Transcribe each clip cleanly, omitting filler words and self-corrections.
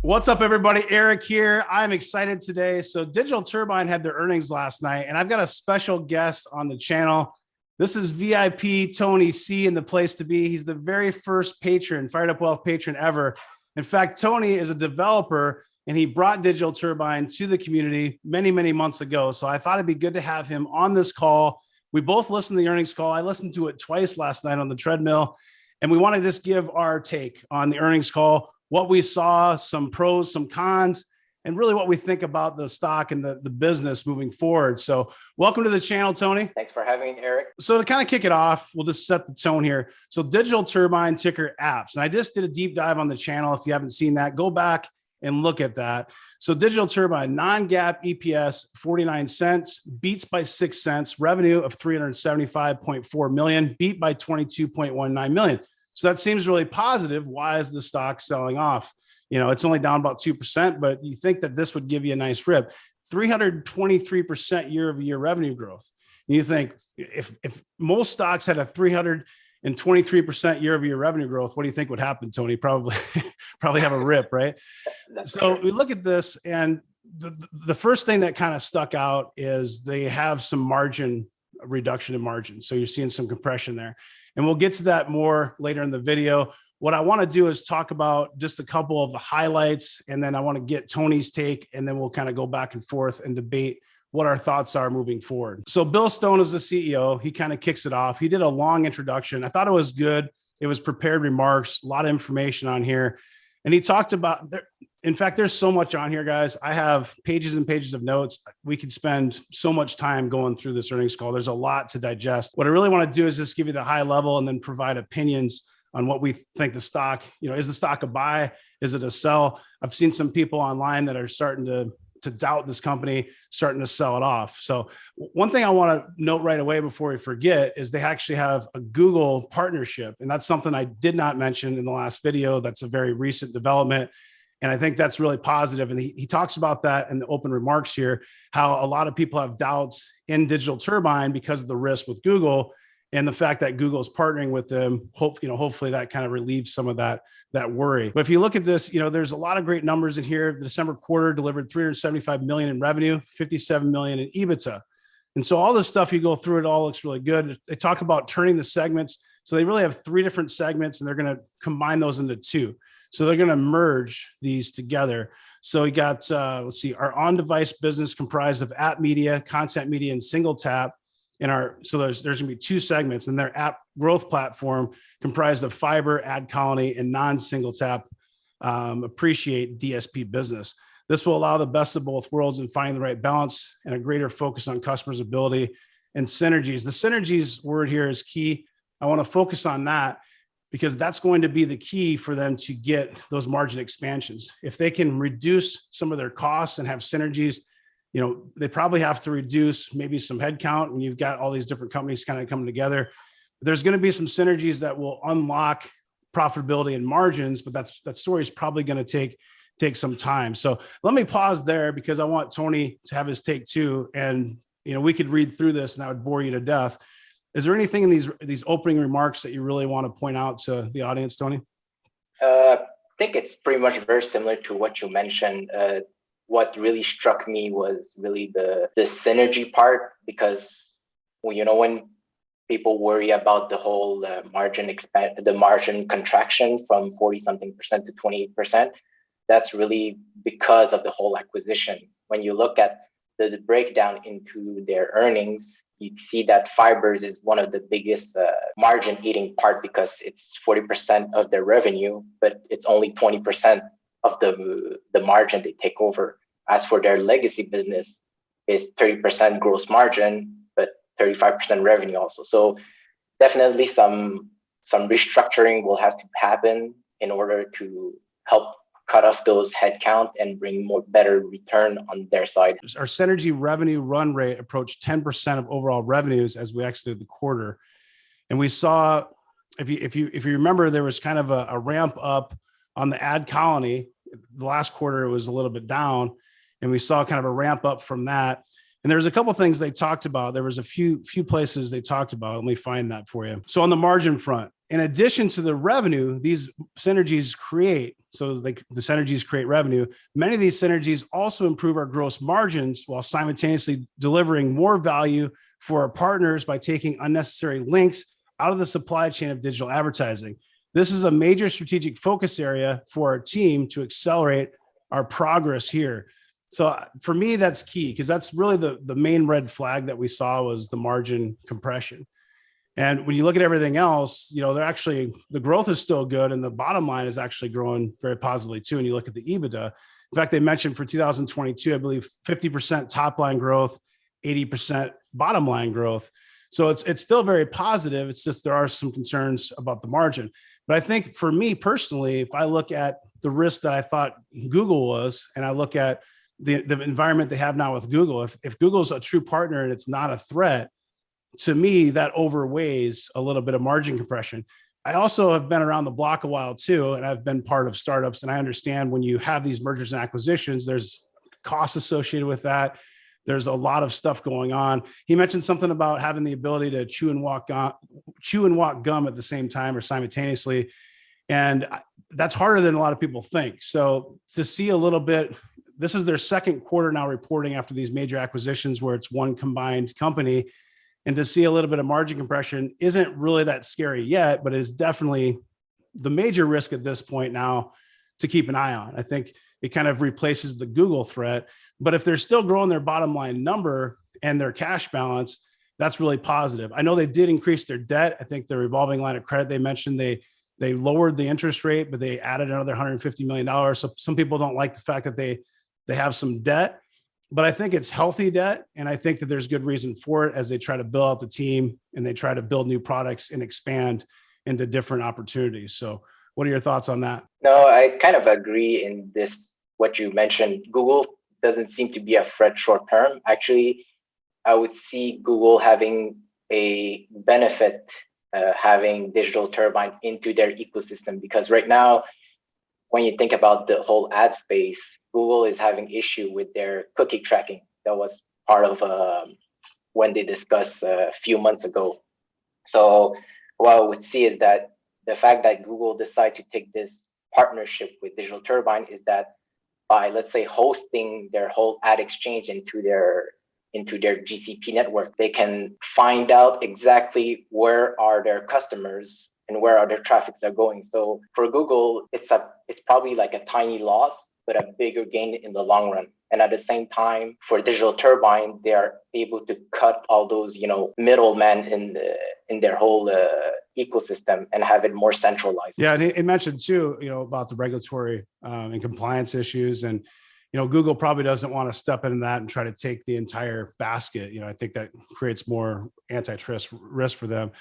What's up, everybody? Eric here. I'm excited today. So Digital Turbine had their earnings last night, and I've got a special guest on the channel. This is VIP Tony C in the place to be. He's the very first patron, Fired Up Wealth patron ever. In fact, Tony is a developer, and he brought Digital Turbine to the community many, many months ago. So I thought it'd be good to have him on this call. We both listened to the earnings call. I listened to it twice last night on the treadmill, and we want to just give our take on the earnings call, what we saw, some pros, some cons, and really what we think about the stock and the business moving forward. So welcome to the channel, Tony. Thanks for having me, Eric. So to kind of kick it off, we'll just set the tone here. So Digital Turbine, ticker APPS. And I just did a deep dive on the channel. If you haven't seen that, go back and look at that. So Digital Turbine, non-GAAP EPS, 49 cents, beats by 6 cents, revenue of 375.4 million, beat by 22.19 million. So that seems really positive. Why is the stock selling off? You know, it's only down about 2%, but you think that this would give you a nice rip. 323% year-over-year revenue growth. And you think if most stocks had a 323% year-over-year revenue growth, what do you think would happen, Tony? Probably have a rip, right? So we look at this, and the first thing that kind of stuck out is they have some reduction in margin. So you're seeing some compression there. And we'll get to that more later in the video. What I want to do is talk about just a couple of the highlights, and then I want to get Tony's take, and then we'll kind of go back and forth and debate what our thoughts are moving forward. So Bill Stone is the CEO. He kind of kicks it off. He did a long introduction. I thought it was good. It was prepared remarks, a lot of information on here. And he talked about, in fact, there's so much on here, guys. I have pages and pages of notes. We could spend so much time going through this earnings call. There's a lot to digest. What I really want to do is just give you the high level and then provide opinions on what we think the stock, is the stock a buy? Is it a sell? I've seen some people online that are starting to doubt this company, starting to sell it off. So one thing I want to note right away before we forget is they actually have a Google partnership. And that's something I did not mention in the last video. That's a very recent development. And I think that's really positive. And he talks about that in the open remarks here, how a lot of people have doubts in Digital Turbine because of the risk with Google and the fact that Google is partnering with them. Hopefully that kind of relieves some of that worry. But if you look at this, there's a lot of great numbers in here. The December quarter delivered 375 million in revenue, 57 million in EBITDA. And so all this stuff, you go through, it all looks really good. They talk about turning the segments. So they really have 3 different segments, and they're going to combine those into 2. So they're going to merge these together. So we got, let's see, our on-device business comprised of app media, content media, and single tap. So there's going to be 2 segments, and their app growth platform comprised of fiber, ad colony, and non-single tap appreciate DSP business. This will allow the best of both worlds in finding the right balance and a greater focus on customers' ability and synergies. The synergies word here is key. I want to focus on that because that's going to be the key for them to get those margin expansions. If they can reduce some of their costs and have synergies, they probably have to reduce maybe some headcount when you've got all these different companies kind of coming together. There's going to be some synergies that will unlock profitability and margins, but that story is probably going to take some time. So let me pause there because I want Tony to have his take too. And, we could read through this and that would bore you to death. Is there anything in these opening remarks that you really want to point out to the audience, Tony? I think it's pretty much very similar to what you mentioned. What really struck me was really the synergy part, because when people worry about the whole the margin contraction from 40-something% to 28%, that's really because of the whole acquisition. When you look at the breakdown into their earnings, you see that fibers is one of the biggest margin eating part because it's 40% of their revenue, but it's only 20% of the margin they take over. As for their legacy business, is 30% gross margin, but 35% revenue also. So definitely some restructuring will have to happen in order to help cut off those headcount and bring better return on their side. Our synergy revenue run rate approached 10% of overall revenues as we exited the quarter. And we saw, if you remember, there was kind of a ramp up on the ad colony. The last quarter, it was a little bit down, and we saw kind of a ramp up from that. And there's a couple of things they talked about. There was a few places they talked about. Let me find that for you. So on the margin front, in addition to the revenue these synergies create, so the synergies create revenue, many of these synergies also improve our gross margins while simultaneously delivering more value for our partners by taking unnecessary links out of the supply chain of digital advertising. This is a major strategic focus area for our team to accelerate our progress here. So for me, that's key, because that's really the main red flag that we saw was the margin compression. And when you look at everything else, the growth is still good, and the bottom line is actually growing very positively too. And you look at the EBITDA. In fact, they mentioned for 2022, I believe 50% top line growth, 80% bottom line growth. So it's still very positive. It's just there are some concerns about the margin. But I think for me personally, if I look at the risk that I thought Google was, and I look at the environment they have now with Google, if Google's a true partner and it's not a threat, to me, that overweighs a little bit of margin compression. I also have been around the block a while too, and I've been part of startups, and I understand when you have these mergers and acquisitions, there's costs associated with that. There's a lot of stuff going on. He mentioned something about having the ability to chew and walk gum at the same time or simultaneously. And that's harder than a lot of people think. So to see a little bit, this is their second quarter now reporting after these major acquisitions where it's one combined company. And to see a little bit of margin compression isn't really that scary yet, but it is definitely the major risk at this point now to keep an eye on. I think it kind of replaces the Google threat. But if they're still growing their bottom line number and their cash balance, that's really positive. I know they did increase their debt. I think the revolving line of credit they mentioned, they lowered the interest rate, but they added another $150 million. So some people don't like the fact that they have some debt, but I think it's healthy debt. And I think that there's good reason for it as they try to build out the team and they try to build new products and expand into different opportunities. So what are your thoughts on that? No, I kind of agree in this, what you mentioned. Google doesn't seem to be a threat short term. Actually, I would see Google having a benefit, having Digital Turbine into their ecosystem, because right now, when you think about the whole ad space, Google is having issue with their cookie tracking. That was part of when they discussed a few months ago. So what I would see is that the fact that Google decided to take this partnership with Digital Turbine is that by, let's say, hosting their whole ad exchange into their GCP network, they can find out exactly where are their customers and where are their traffics are going. So for Google, it's probably like a tiny loss, but a bigger gain in the long run. And at the same time, for Digital Turbine, they are able to cut all those, middlemen in their whole ecosystem and have it more centralized. Yeah, and it mentioned too, about the regulatory and compliance issues, and Google probably doesn't want to step into that and try to take the entire basket. I think that creates more antitrust risk for them.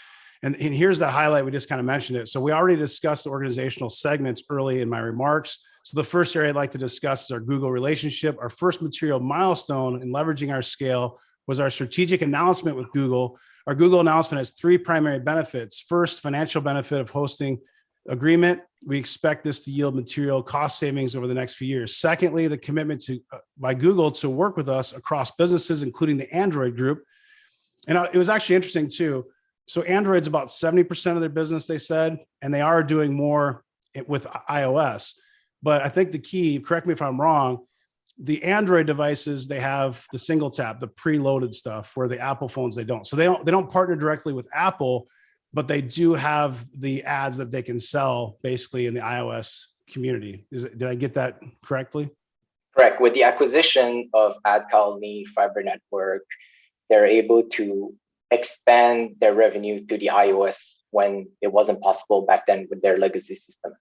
And here's the highlight. We just kind of mentioned it. So we already discussed the organizational segments early in my remarks. So the first area I'd like to discuss is our Google relationship. Our first material milestone in leveraging our scale was our strategic announcement with Google. Our Google announcement has three primary benefits. First, financial benefit of hosting agreement. We expect this to yield material cost savings over the next few years. Secondly, the commitment by Google to work with us across businesses, including the Android group. And it was actually interesting too. So Android's about 70% of their business, they said, and they are doing more with iOS. But I think the key, correct me if I'm wrong, the Android devices, they have the single tap, the preloaded stuff, where the Apple phones, they don't. So they don't partner directly with Apple, but they do have the ads that they can sell basically in the iOS community. Did I get that correctly? Correct. With the acquisition of AdColony, Fiber Network, they're able to expand their revenue to the iOS when it wasn't possible back then with their legacy system.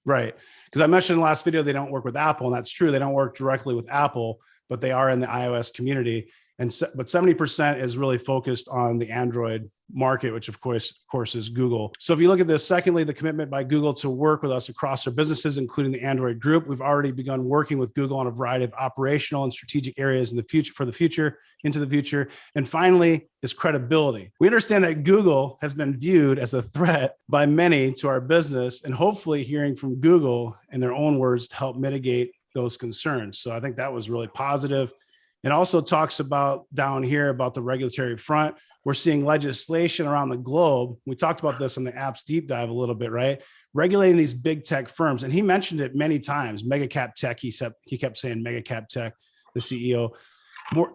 Right. Because I mentioned in the last video, they don't work with Apple, and that's true. They don't work directly with Apple, but they are in the iOS community. But 70% is really focused on the Android market, which of course is Google. So if you look at this, secondly, the commitment by Google to work with us across their businesses, including the Android group. We've already begun working with Google on a variety of operational and strategic areas into the future. And finally, is credibility. We understand that Google has been viewed as a threat by many to our business, and hopefully hearing from Google in their own words to help mitigate those concerns. So I think that was really positive. It also talks about down here about the regulatory front. We're seeing legislation around the globe. We talked about this in the apps deep dive a little bit, right? Regulating these big tech firms. And he mentioned it many times, mega cap tech. He kept saying mega cap tech, the CEO.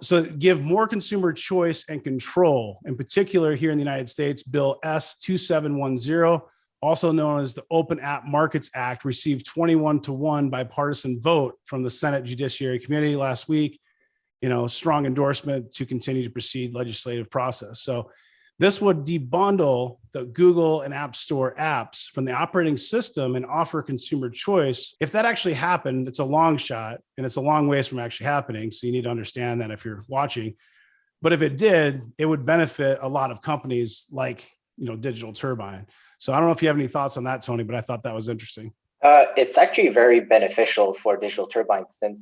So give more consumer choice and control. In particular, here in the United States, Bill S2710, also known as the Open App Markets Act, received 21-1 bipartisan vote from the Senate Judiciary Committee last week. Strong endorsement to continue to proceed legislative process. So this would debundle the Google and App Store apps from the operating system and offer consumer choice. If that actually happened, it's a long shot and it's a long ways from actually happening. So you need to understand that if you're watching. But if it did, it would benefit a lot of companies like, Digital Turbine. So I don't know if you have any thoughts on that, Tony, but I thought that was interesting. It's actually very beneficial for Digital Turbine, since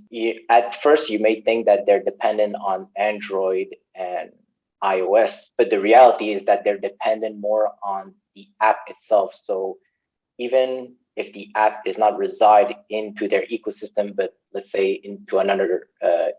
at first you may think that they're dependent on Android and iOS, but the reality is that they're dependent more on the app itself. So even if the app does not reside into their ecosystem, but let's say into another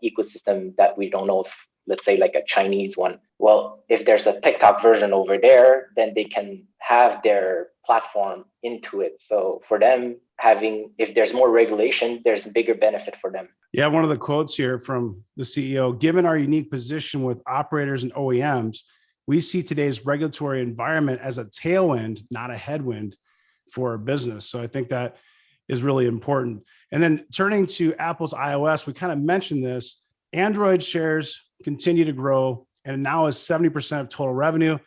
ecosystem that we don't know, if, let's say like a Chinese one, well, if there's a TikTok version over there, then they can have their platform into it. So for them, if there's more regulation, there's a bigger benefit for them. Yeah, one of the quotes here from the CEO, given our unique position with operators and OEMs, we see today's regulatory environment as a tailwind, not a headwind for our business. So I think that is really important. And then turning to Apple's iOS, we kind of mentioned this, Android shares continue to grow and now is 70% of total revenue.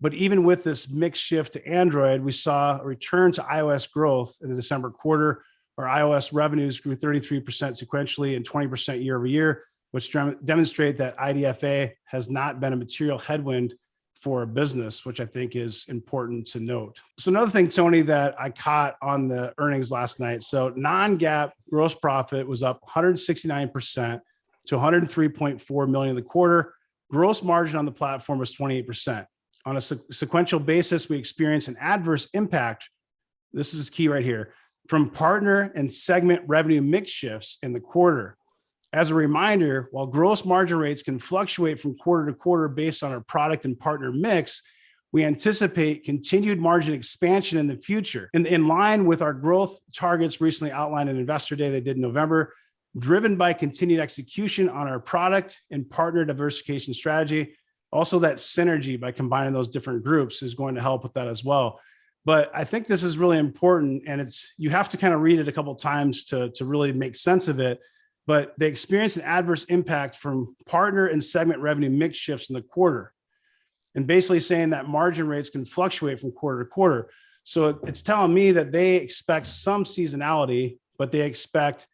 But even with this mix shift to Android, we saw a return to iOS growth in the December quarter. Our iOS revenues grew 33% sequentially and 20% year over year, which demonstrate that IDFA has not been a material headwind for a business, which I think is important to note. So another thing, Tony, that I caught on the earnings last night. So non-GAAP gross profit was up 169% to 103.4 million in the quarter. Gross margin on the platform was 28%. On a sequential basis, we experienced an adverse impact. This is key right here, from partner and segment revenue mix shifts in the quarter. As a reminder, while gross margin rates can fluctuate from quarter to quarter based on our product and partner mix, we anticipate continued margin expansion in the future. In line with our growth targets recently outlined in Investor Day they did in November, driven by continued execution on our product and partner diversification strategy. Also, that synergy by combining those different groups is going to help with that as well. But I think this is really important, and you have to kind of read it a couple of times to really make sense of it. But they experienced an adverse impact from partner and segment revenue mix shifts in the quarter, and basically saying that margin rates can fluctuate from quarter to quarter. So it's telling me that they expect some seasonality, but they expect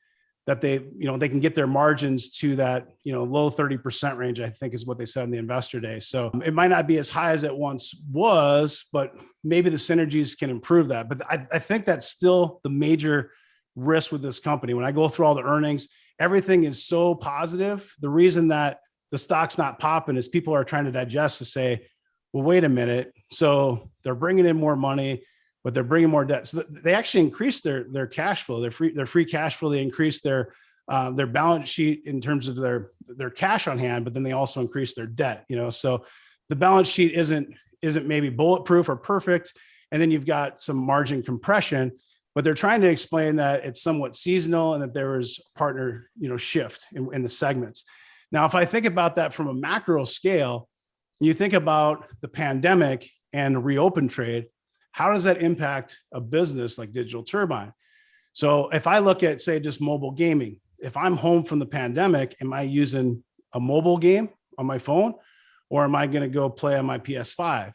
that they can get their margins to that, low 30% range, I think is what they said in the Investor Day. So it might not be as high as it once was, but maybe the synergies can improve that. But I think that's still the major risk with this company. When I go through all the earnings, everything is so positive. The reason that the stock's not popping is people are trying to digest to say, well, wait a minute. So they're bringing in more money, but they're bringing more debt. So they actually increased their cash flow, their free cash flow. They increased their balance sheet in terms of their cash on hand, but then they also increased their debt. So the balance sheet isn't maybe bulletproof or perfect, and then you've got some margin compression. But they're trying to explain that it's somewhat seasonal and that there was partner shift in the segments. Now, if I think about that from a macro scale, you think about the pandemic and reopen trade. How does that impact a business like Digital Turbine? So if I look at, say, just mobile gaming, if I'm home from the pandemic, am I using a mobile game on my phone, or am I going to go play on my PS5?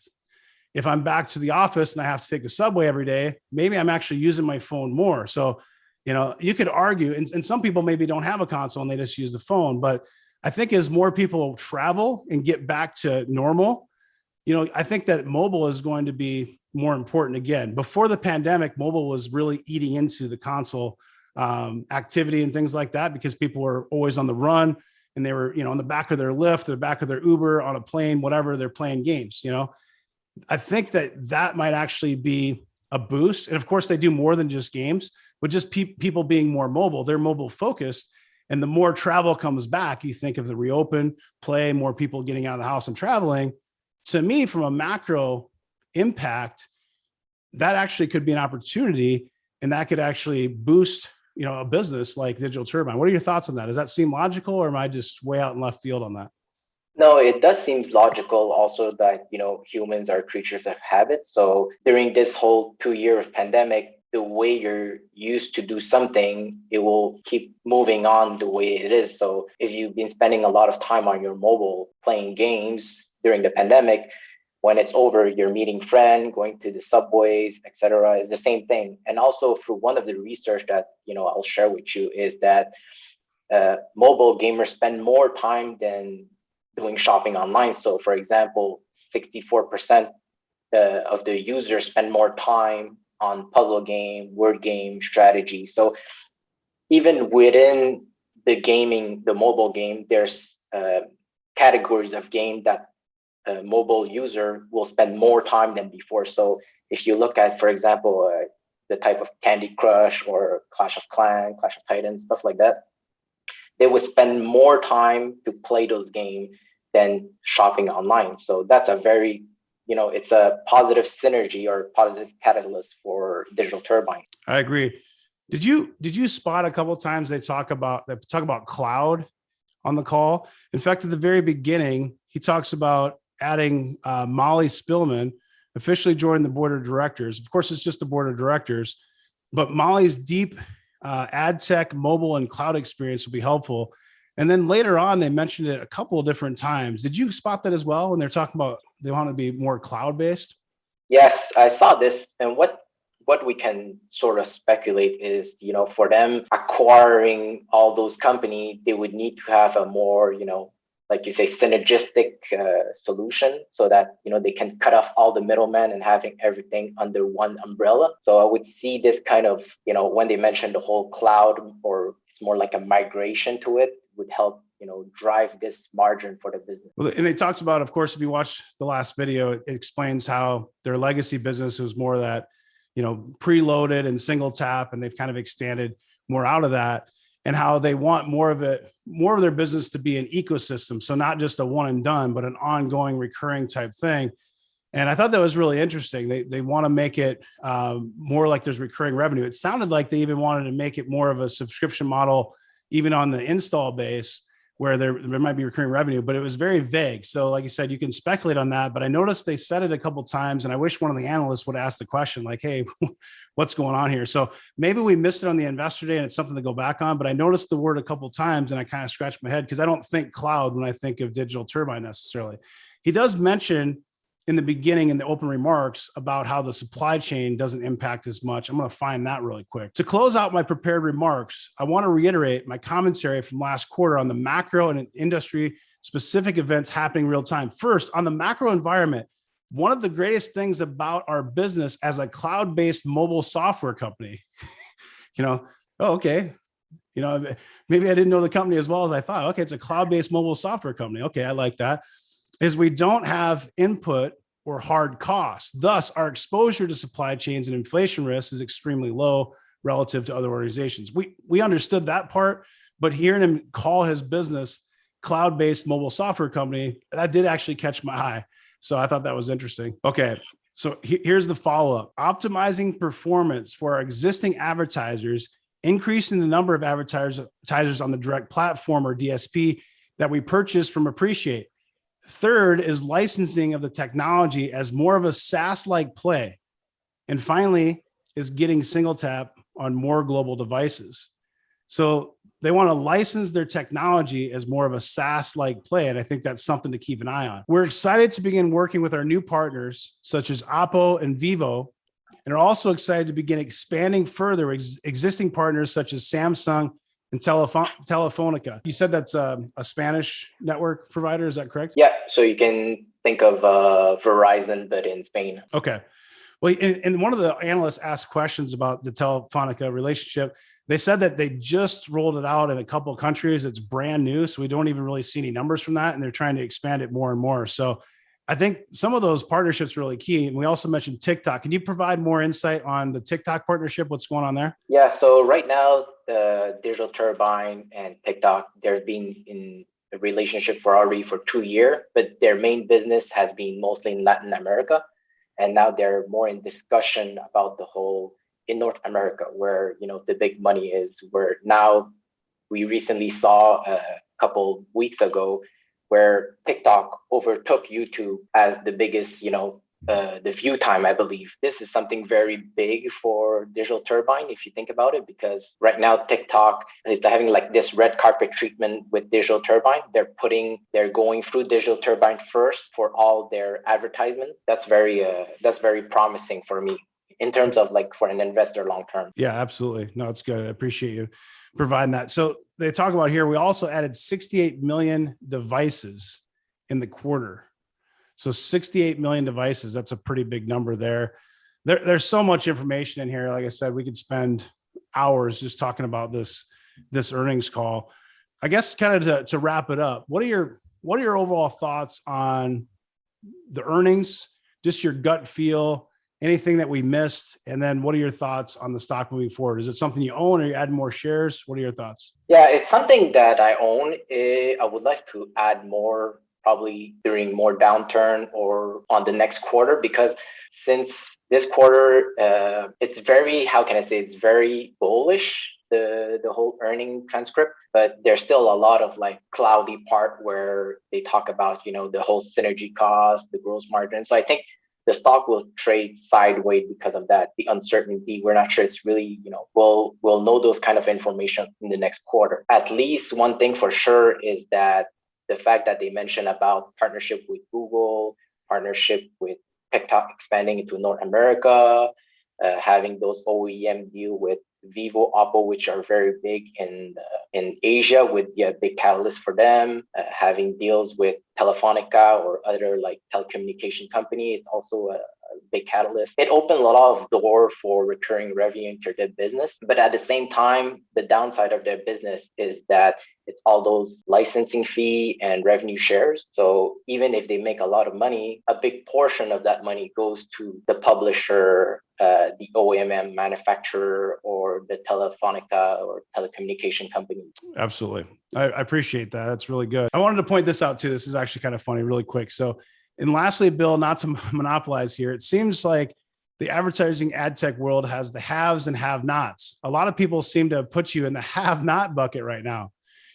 If I'm back to the office and I have to take the subway every day, maybe I'm actually using my phone more. So, you could argue, and some people maybe don't have a console and they just use the phone. But I think as more people travel and get back to normal, I think that mobile is going to be more important again. Before the pandemic, mobile was really eating into the console activity and things like that, because people were always on the run and they were, on the back of their Lyft, the back of their Uber, on a plane, whatever, they're playing games. I think that might actually be a boost. And of course, they do more than just games, but just people being more mobile. They're mobile focused. And the more travel comes back, you think of the reopen play, more people getting out of the house and traveling. To me, from a macro impact, that actually could be an opportunity, and that could actually boost, a business like Digital Turbine. What are your thoughts on that? Does that seem logical, or am I just way out in left field on that? No, it does seem logical also that, humans are creatures of habit. So during this whole 2 year of pandemic, the way you're used to do something, it will keep moving on the way it is. So if you've been spending a lot of time on your mobile playing games during the pandemic, when it's over, you're meeting friends, going to the subways, etc. It's the same thing. And also through one of the research that, I'll share with you is that mobile gamers spend more time than doing shopping online. So for example, 64% of the users spend more time on puzzle game, word game, strategy. So even within the mobile game, there's categories of game that a mobile user will spend more time than before. So if you look at, for example, the type of Candy Crush or Clash of Clans, Clash of Titans, stuff like that, they would spend more time to play those games than shopping online. So that's a very, it's a positive synergy or positive catalyst for Digital Turbine. I agree. Did you spot a couple of times they talk about cloud on the call? In fact, at the very beginning, he talks about adding Molly Spillman officially joined the board of directors. Of course, it's just the board of directors, but Molly's deep ad tech, mobile, and cloud experience will be helpful. And then later on, they mentioned it a couple of different times. Did you spot that as well when they're talking about they want to be more cloud-based? Yes, I saw this. And what we can sort of speculate is, for them acquiring all those companies, they would need to have a more, like you say, synergistic solution so that, they can cut off all the middlemen and having everything under one umbrella. So I would see this kind of, when they mentioned the whole cloud, or it's more like a migration to it, would help, drive this margin for the business. Well, and they talked about, of course, if you watch the last video, it explains how their legacy business was more that, preloaded and single tap, and they've kind of extended more out of that, and how they want more of their business to be an ecosystem. So not just a one and done, but an ongoing recurring type thing. And I thought that was really interesting. They want to make it more like there's recurring revenue. It sounded like they even wanted to make it more of a subscription model, even on the install base, where there might be recurring revenue, but it was very vague. So like you said, you can speculate on that, but I noticed they said it a couple of times, and I wish one of the analysts would ask the question like, hey, what's going on here? So maybe we missed it on the investor day and it's something to go back on, but I noticed the word a couple of times and I kind of scratched my head because I don't think cloud when I think of Digital Turbine necessarily. He does mention in the beginning in the open remarks about how the supply chain doesn't impact as much. I'm going to find that really quick. To close out my prepared remarks, I want to reiterate my commentary from last quarter on the macro and industry specific events happening real time. First, on the macro environment, one of the greatest things about our business as a cloud-based mobile software company, maybe I didn't know the company as well as I thought. Okay, it's a cloud-based mobile software company. Okay, I like that. Is we don't have input or hard costs. Thus, our exposure to supply chains and inflation risk is extremely low relative to other organizations. We understood that part, but hearing him call his business cloud-based mobile software company, that did actually catch my eye. So I thought that was interesting. Okay, so here's the follow-up. Optimizing performance for our existing advertisers, increasing the number of advertisers on the direct platform or DSP that we purchase from Appreciate. Third is licensing of the technology as more of a SaaS-like play. And finally is getting single tap on more global devices. So they want to license their technology as more of a SaaS-like play. And I think that's something to keep an eye on. We're excited to begin working with our new partners, such as Oppo and Vivo, and are also excited to begin expanding further existing partners such as Samsung and Telefonica. You said that's a Spanish network provider, is that correct? Yeah, so you can think of Verizon, but in Spain. Okay. Well, and one of the analysts asked questions about the Telefonica relationship. They said that they just rolled it out in a couple of countries. It's brand new, so we don't even really see any numbers from that, and they're trying to expand it more and more. So I think some of those partnerships are really key. And we also mentioned TikTok. Can you provide more insight on the TikTok partnership? What's going on there? Yeah, so right now, Digital Turbine and TikTok, there's been in a relationship for already for 2 years, but their main business has been mostly in Latin America. And now they're more in discussion about the whole in North America, where, the big money is, where now we recently saw a couple weeks ago where TikTok overtook YouTube as the biggest, the view time, I believe. This is something very big for Digital Turbine, if you think about it, because right now TikTok is having like this red carpet treatment with Digital Turbine. They're going through Digital Turbine first for all their advertisement. That's very promising for me in terms of like for an investor long term. Yeah, absolutely. No, it's good. I appreciate you providing that. So they talk about here, we also added 68 million devices in the quarter. So 68 million devices, that's a pretty big number there. There's so much information in here. Like I said, we could spend hours just talking about this earnings call. I guess kind of to wrap it up, what are your overall thoughts on the earnings, just your gut feel, anything that we missed? And then what are your thoughts on the stock moving forward? Is it something you own or you add more shares? What are your thoughts? Yeah, it's something that I own. I would like to add more probably during more downturn or on the next quarter, because since this quarter, it's very, how can I say, it's very bullish, the whole earning transcript, but there's still a lot of like cloudy part where they talk about, the whole synergy cost, the gross margin. So I think the stock will trade sideways because of that, the uncertainty. We're not sure it's really, we'll know those kind of information in the next quarter. At least one thing for sure is that the fact that they mentioned about partnership with Google, partnership with TikTok expanding into North America, having those OEM deal with Vivo, Oppo, which are very big in Asia, with big catalyst for them, having deals with Telefonica or other like telecommunication company. It's also a big catalyst. It opened a lot of door for recurring revenue into their business. But at the same time, the downside of their business is that it's all those licensing fee and revenue shares. So even if they make a lot of money, a big portion of that money goes to the publisher, the OEM manufacturer, or the Telefonica or telecommunication company. Absolutely. I appreciate that. That's really good. I wanted to point this out too. This is actually kind of funny, really quick. So, and lastly, Bill, not to monopolize here, it seems like the advertising ad tech world has the haves and have-nots. A lot of people seem to put you in the have-not bucket right now.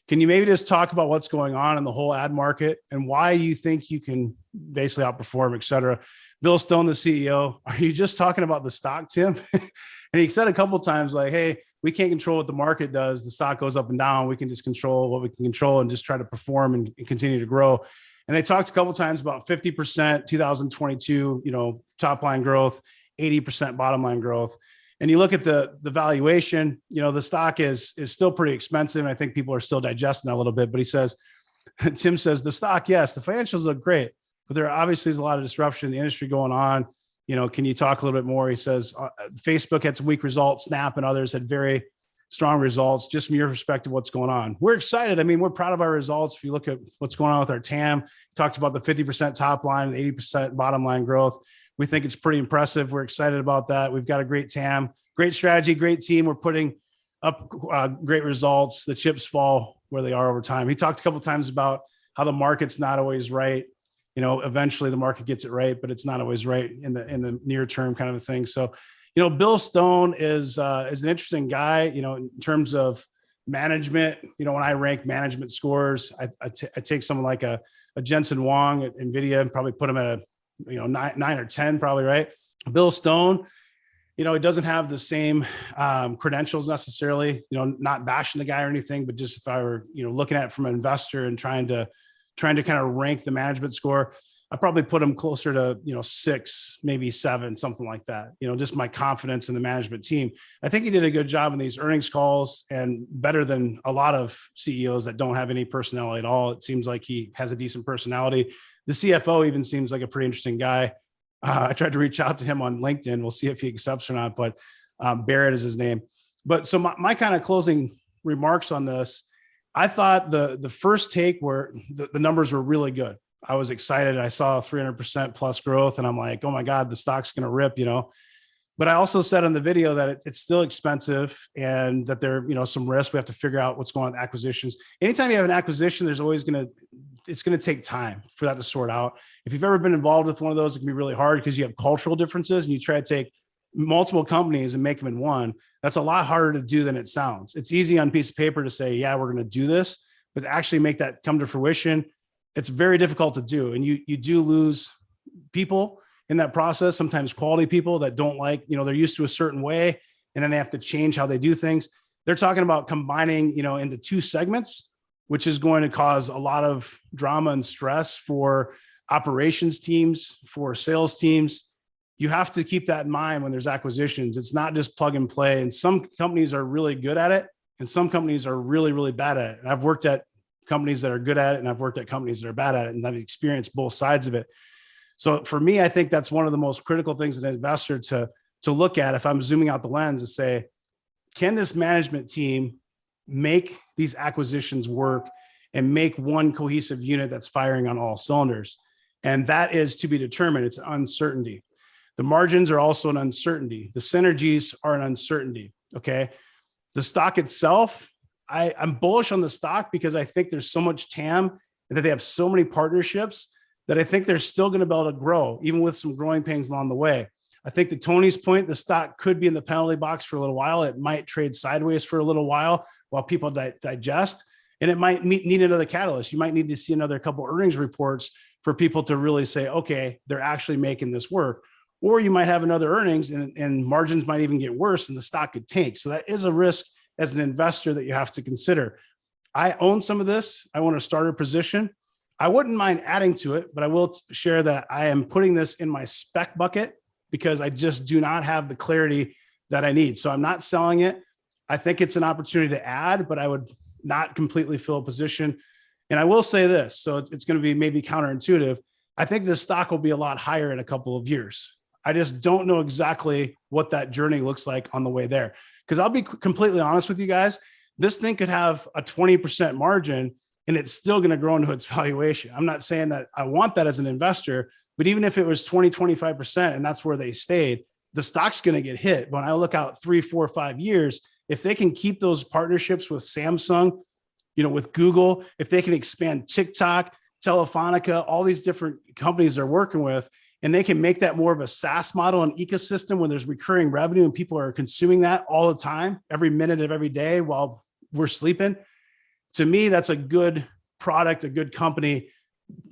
Can you maybe just talk about what's going on in the whole ad market and why you think you can basically outperform, et cetera? Bill Stone, the CEO, are you just talking about the stock, Tim? And he said a couple of times like, hey, we can't control what the market does. The stock goes up and down. We can just control what we can control and just try to perform and continue to grow. And they talked a couple of times about 50% 2022, top line growth, 80% bottom line growth. And you look at the valuation, the stock is still pretty expensive. And I think people are still digesting that a little bit, but he says, Tim says the stock, yes, the financials look great, but there obviously is a lot of disruption in the industry going on. Can you talk a little bit more? He says, Facebook had some weak results. Snap and others had very strong results. Just from your perspective, what's going on? We're excited. I mean, we're proud of our results. If you look at what's going on with our TAM, talked about the 50% top line and 80% bottom line growth. We think it's pretty impressive. We're excited about that. We've got a great TAM, great strategy, great team. We're putting up great results. The chips fall where they are over time. He talked a couple of times about how the market's not always right. Eventually the market gets it right, but it's not always right in the near term kind of a thing. So, Bill Stone is an interesting guy, in terms of management. When I rank management scores, I take someone like a Jensen Huang at NVIDIA and probably put him at a 9 or 10, probably, right? Bill Stone, he doesn't have the same credentials necessarily, not bashing the guy or anything, but just if I were, looking at it from an investor and trying to kind of rank the management score, I probably put him closer to, 6, maybe 7, something like that. Just my confidence in the management team. I think he did a good job in these earnings calls and better than a lot of CEOs that don't have any personality at all. It seems like he has a decent personality. The CFO even seems like a pretty interesting guy. I tried to reach out to him on LinkedIn. We'll see if he accepts or not, but Barrett is his name. But so my kind of closing remarks on this, I thought the first take were the numbers were really good. I was excited. I saw 300% plus growth and I'm like, oh my God, the stock's going to rip, But I also said in the video that it's still expensive and that there, some risk. We have to figure out what's going on with acquisitions. Anytime you have an acquisition, it's going to take time for that to sort out. If you've ever been involved with one of those, it can be really hard because you have cultural differences and you try to take multiple companies and make them in one. That's a lot harder to do than it sounds. It's easy on a piece of paper to say, yeah, we're going to do this, but to actually make that come to fruition, it's very difficult to do. And you do lose people in that process, sometimes quality people that don't like, they're used to a certain way, and then they have to change how they do things. They're talking about combining, into two segments, which is going to cause a lot of drama and stress for operations teams, for sales teams. You have to keep that in mind when there's acquisitions. It's not just plug and play. And some companies are really good at it, and some companies are really, really bad at it. And I've worked at companies that are good at it, and I've worked at companies that are bad at it, and I've experienced both sides of it. So for me, I think that's one of the most critical things as an investor to look at if I'm zooming out the lens, is say, can this management team make these acquisitions work and make one cohesive unit that's firing on all cylinders? And that is to be determined. It's uncertainty. The margins are also an uncertainty. The synergies are an uncertainty. Okay. The stock itself, I'm bullish on the stock because I think there's so much TAM and that they have so many partnerships that I think they're still going to be able to grow, even with some growing pains along the way. I think to Tony's point, the stock could be in the penalty box for a little while. It might trade sideways for a little while people digest, and it might need another catalyst. You might need to see another couple of earnings reports for people to really say, okay, they're actually making this work. Or you might have another earnings and margins might even get worse and the stock could tank. So that is a risk as an investor that you have to consider. I own some of this. I want to start a position. I wouldn't mind adding to it, but I will share that I am putting this in my spec bucket because I just do not have the clarity that I need. So I'm not selling it. I think it's an opportunity to add, but I would not completely fill a position. And I will say this, so it's going to be maybe counterintuitive. I think this stock will be a lot higher in a couple of years. I just don't know exactly what that journey looks like on the way there. Because I'll be completely honest with you guys, this thing could have a 20% margin and it's still going to grow into its valuation. I'm not saying that I want that as an investor, but even if it was 20, 25%, and that's where they stayed, the stock's going to get hit. When I look out 3, 4, 5 years, if they can keep those partnerships with Samsung, with Google, if they can expand TikTok, Telefonica, all these different companies they're working with, and they can make that more of a SaaS model and ecosystem when there's recurring revenue and people are consuming that all the time, every minute of every day while we're sleeping. To me, that's a good product, a good company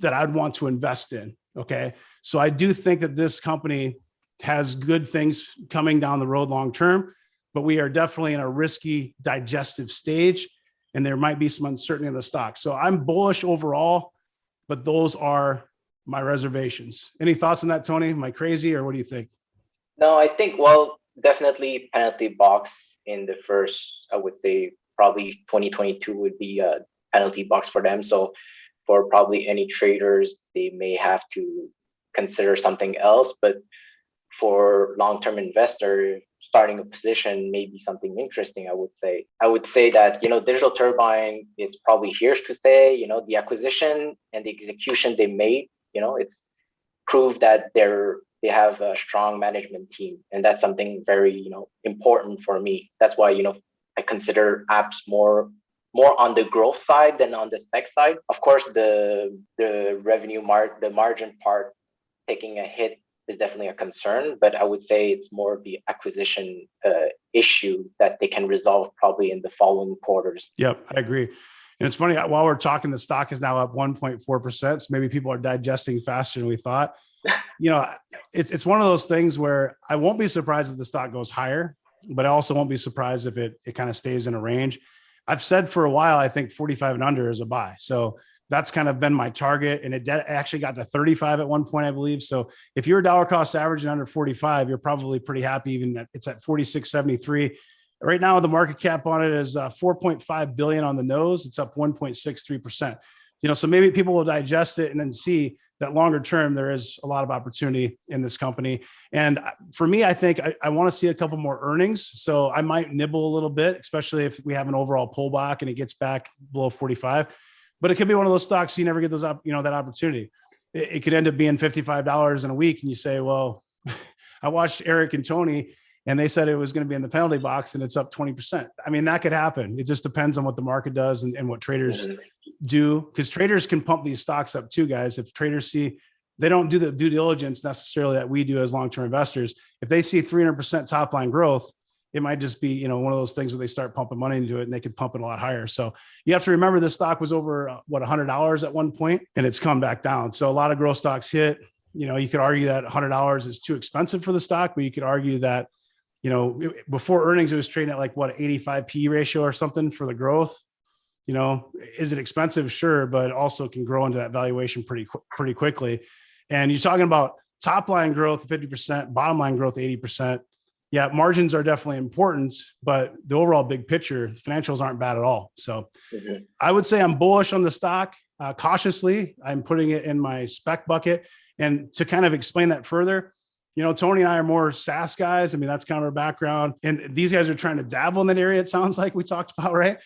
that I'd want to invest in. Okay. So I do think that this company has good things coming down the road long term, but we are definitely in a risky digestive stage and there might be some uncertainty in the stock. So I'm bullish overall, but those are my reservations. Any thoughts on that, Tony? Am I crazy or what do you think? No, I think, definitely penalty box in the first, I would say probably 2022 would be a penalty box for them. So for probably any traders, they may have to consider something else, but for long-term investor, starting a position may be something interesting. I would say that, Digital Turbine is probably here to stay. The acquisition and the execution they made, it's proved that they have a strong management team, and that's something very, important for me. That's why, I consider apps more on the growth side than on the spec side. Of course, the revenue the margin part taking a hit is definitely a concern, but I would say it's more of the acquisition issue that they can resolve probably in the following quarters. Yep, I agree. And it's funny, while we're talking, the stock is now up 1.4%. So maybe people are digesting faster than we thought. It's one of those things where I won't be surprised if the stock goes higher, but I also won't be surprised if it kind of stays in a range. I've said for a while, I think 45 and under is a buy. So that's kind of been my target. And it actually got to 35 at one point, I believe. So if you're dollar cost average and under 45, you're probably pretty happy, even that it's at 46.73. Right now, the market cap on it is 4.5 billion on the nose. It's up 1.63%. So maybe people will digest it and then see that longer term, there is a lot of opportunity in this company. And for me, I think I want to see a couple more earnings. So I might nibble a little bit, especially if we have an overall pullback and it gets back below 45. but it could be one of those stocks you never get those up, that opportunity. It could end up being $55 in a week, and you say, well, I watched Eric and Tony, and they said it was going to be in the penalty box, and it's up 20%. I mean, that could happen. It just depends on what the market does and what traders do, because traders can pump these stocks up too, guys. If traders see, they don't do the due diligence necessarily that we do as long-term investors. If they see 300% top line growth, it might just be, one of those things where they start pumping money into it and they could pump it a lot higher. So you have to remember this stock was over $100 at one point, and it's come back down. So a lot of growth stocks hit. You could argue that $100 is too expensive for the stock, but you could argue that, before earnings, it was trading at like 85 P ratio or something for the growth. Is it expensive? Sure, but also can grow into that valuation pretty quickly. And you're talking about top line growth 50%, bottom line growth 80%. Yeah, margins are definitely important, but the overall big picture, the financials aren't bad at all. So I would say I'm bullish on the stock. Cautiously, I'm putting it in my spec bucket. And to kind of explain that further, Tony and I are more SaaS guys. I mean, that's kind of our background. And these guys are trying to dabble in that area, it sounds like we talked about, right?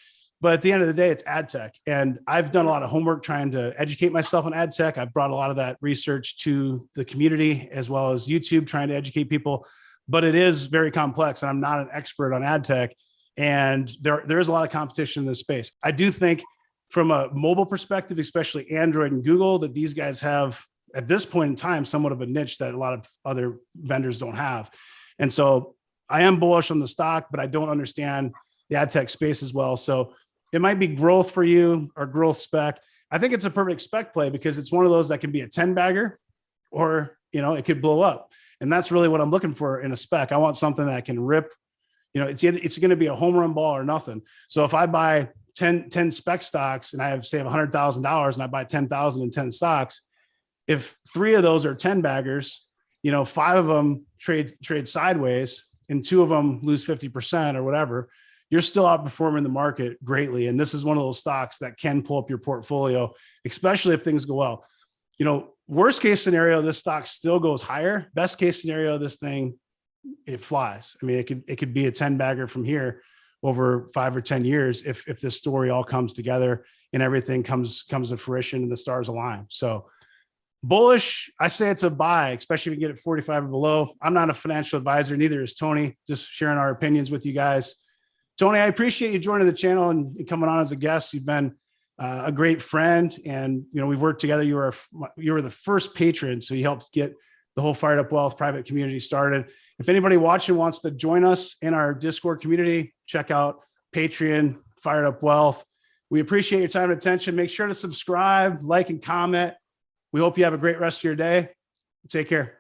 But at the end of the day, it's ad tech. And I've done a lot of homework trying to educate myself on ad tech. I've brought a lot of that research to the community as well as YouTube, trying to educate people. But it is very complex, and I'm not an expert on ad tech. And there is a lot of competition in this space. I do think from a mobile perspective, especially Android and Google, that these guys have, at this point in time, somewhat of a niche that a lot of other vendors don't have. And so I am bullish on the stock, but I don't understand the ad tech space as well. So it might be growth for you or growth spec. I think it's a perfect spec play because it's one of those that can be a 10 bagger, or, it could blow up. And that's really what I'm looking for in a spec. I want something that can rip, it's going to be a home run ball or nothing. So if I buy 10 spec stocks and I have, say, $100,000 and I buy 10,010 stocks, if 3 of those are 10 baggers, 5 of them trade sideways and 2 of them lose 50% or whatever, you're still outperforming the market greatly. And this is one of those stocks that can pull up your portfolio, especially if things go well. Worst case scenario, this stock still goes higher. Best case scenario, this thing, it flies. I mean, it could be a 10 bagger from here over 5 or 10 years if this story all comes together and everything comes to fruition and the stars align. So bullish, I say it's a buy, especially if you get it 45 or below. I'm not a financial advisor, neither is Tony, just sharing our opinions with you guys. Tony, I appreciate you joining the channel and coming on as a guest. You've been a great friend, and we've worked together. You were the first patron, so you helped get the whole Fired Up Wealth private community started. If anybody watching wants to join us in our Discord community, check out Patreon, Fired Up Wealth. We appreciate your time and attention. Make sure to subscribe, like, and comment. We hope you have a great rest of your day. Take care.